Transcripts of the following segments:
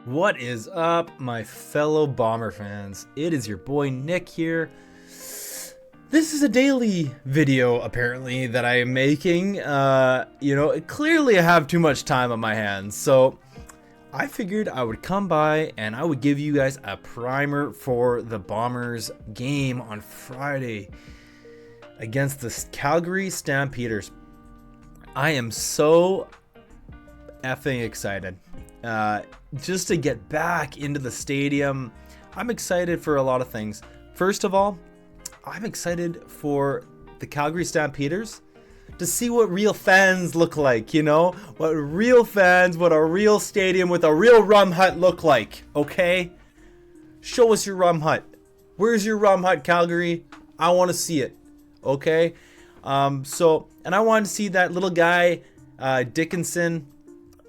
What is up, my fellow Bomber fans? It is your boy Nick here. This is a daily video, apparently, that I am making. Clearly I have too much time on my hands, so I figured I would come by and I would give you guys a primer for the Bombers game on Friday against the Calgary Stampeders. I am so effing excited. Just to get back into the stadium. I'm excited for a lot of things. First of all, I'm excited for the Calgary Stampeders to see what real fans look like, what real fans, what a real stadium with a real rum hut look like, okay? Show us your rum hut. Where's your rum hut, Calgary? I want to see it, okay? And I want to see that little guy, Dickinson.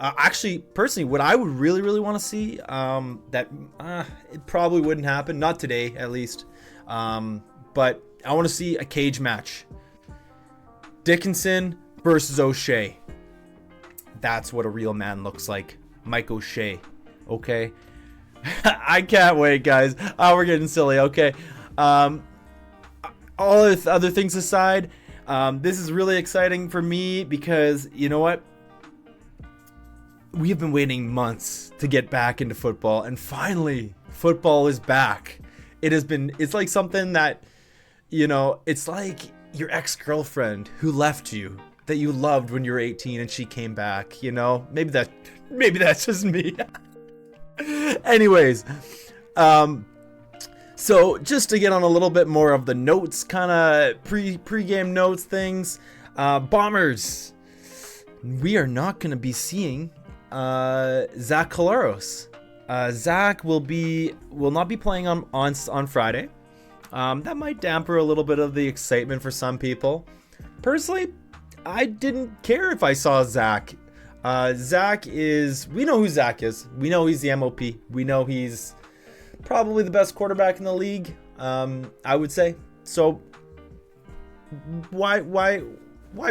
Actually, personally, what I would really want to see, it probably wouldn't happen, not today at least, but I want to see a cage match. Dickinson versus O'Shea. That's what a real man looks like. Mike O'Shea. Okay? I can't wait, guys. Oh, we're getting silly. Okay. All other things aside, this is really exciting for me because, you know what? We have been waiting months to get back into football, and finally football is back. It's like something that, it's like your ex-girlfriend who left you, that you loved when you were 18 and she came back, maybe that's just me. Anyways, so just to get on a little bit more of the notes, kind of pre-game notes things, Bombers, we are not going to be seeing Zach Collaros. Zach will not be playing on Friday. That might damper a little bit of the excitement for some people. Personally, I didn't care if I saw Zach. We know who Zach is. We know he's the MOP. We know he's probably the best quarterback in the league. I would say. So why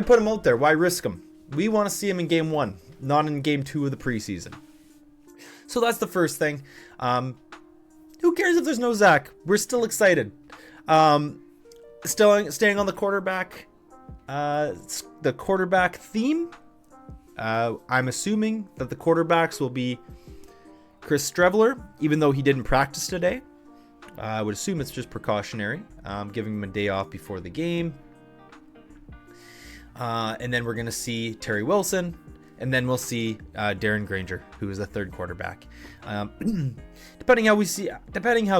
put him out there? Why risk him? We want to see him in game 1. Not in game 2 of the preseason. So that's the first thing. Who cares if there's no Zach? We're still excited. Staying on the quarterback theme. I'm assuming that the quarterbacks will be Chris Streveler, even though he didn't practice today. I would assume it's just precautionary, giving him a day off before the game. And then we're going to see Terry Wilson. And then we'll see Darren Granger, who is the third quarterback. Depending how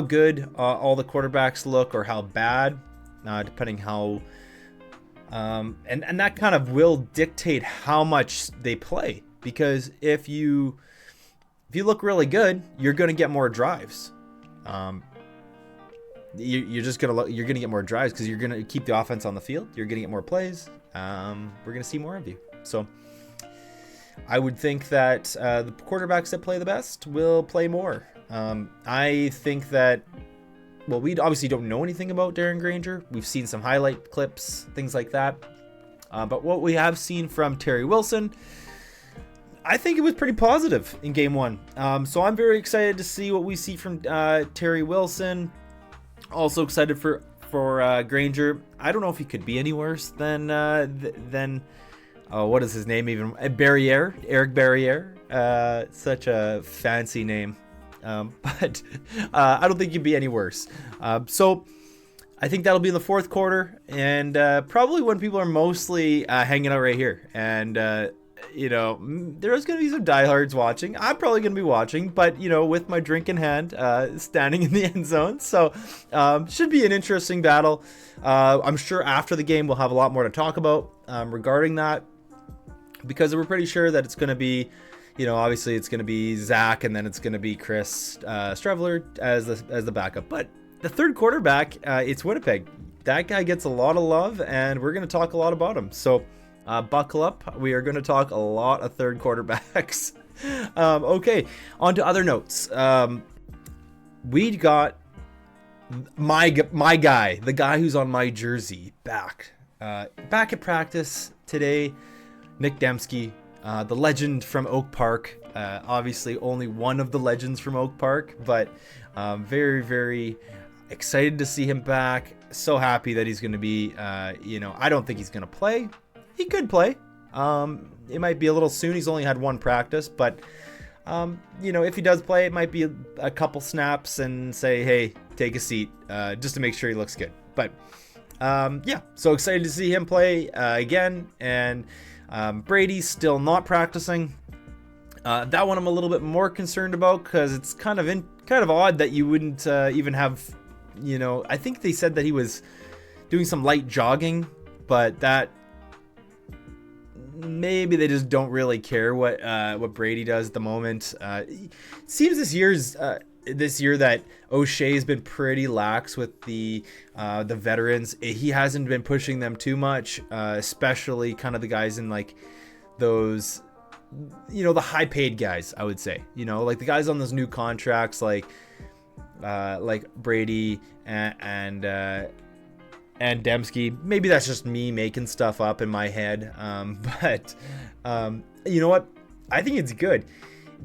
good all the quarterbacks look, or how bad, depending how, and that kind of will dictate how much they play. Because if you look really good, you're going to get more drives. You're gonna get more drives because you're gonna keep the offense on the field. You're gonna get more plays. We're gonna see more of you. So I would think that the quarterbacks that play the best will play more. I think that, we obviously don't know anything about Darren Granger. We've seen some highlight clips, things like that. But what we have seen from Terry Wilson, I think it was pretty positive in game 1. So I'm very excited to see what we see from Terry Wilson. Also excited for Granger. I don't know if he could be any worse than what is his name even? Eric Barriere. Such a fancy name. But I don't think he'd be any worse. So I think that'll be in the fourth quarter, and probably when people are mostly hanging out right here. And, there's going to be some diehards watching. I'm probably going to be watching, but, with my drink in hand, standing in the end zone. So should be an interesting battle. I'm sure after the game we'll have a lot more to talk about regarding that. Because we're pretty sure that it's going to be, obviously it's going to be Zach, and then it's going to be Chris Streveler as the backup. But the third quarterback, it's Winnipeg. That guy gets a lot of love, and we're going to talk a lot about him. So buckle up. We are going to talk a lot of third quarterbacks. Okay, on to other notes. We got my guy, the guy who's on my jersey, back at practice today. Nick Dembski the legend from Oak Park. Obviously, only one of the legends from Oak Park, but very, very excited to see him back. So happy that he's going to be, I don't think he's going to play. He could play. It might be a little soon. He's only had one practice, but, if he does play, it might be a couple snaps and say, hey, take a seat, just to make sure he looks good. But, so excited to see him play again. And Brady's still not practicing. That one I'm a little bit more concerned about because it's kind of odd that you wouldn't even have, I think they said that he was doing some light jogging, but that maybe they just don't really care what Brady does at the moment. It seems this year that O'Shea's been pretty lax with the veterans. He hasn't been pushing them too much, especially kind of the guys in like those, the high paid guys, I would say, like the guys on those new contracts, like Brady and Dembski. Maybe that's just me making stuff up in my head. But you know what? I think it's good.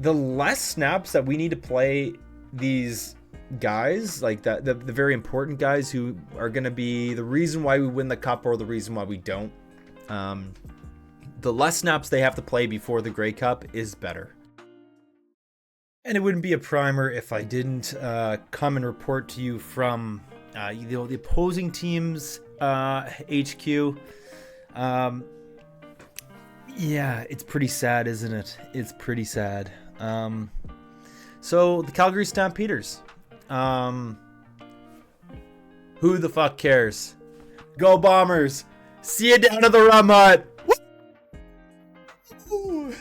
The less snaps that we need to play these guys, like the very important guys who are going to be the reason why we win the cup or the reason why we don't, the less snaps they have to play before the Grey Cup is better. And it wouldn't be a primer if I didn't come and report to you from the opposing team's HQ. Yeah, it's pretty sad, isn't it? It's pretty sad. So the Calgary Stampeders. Who the fuck cares? Go Bombers! See you down at the Rum Hut! Woo!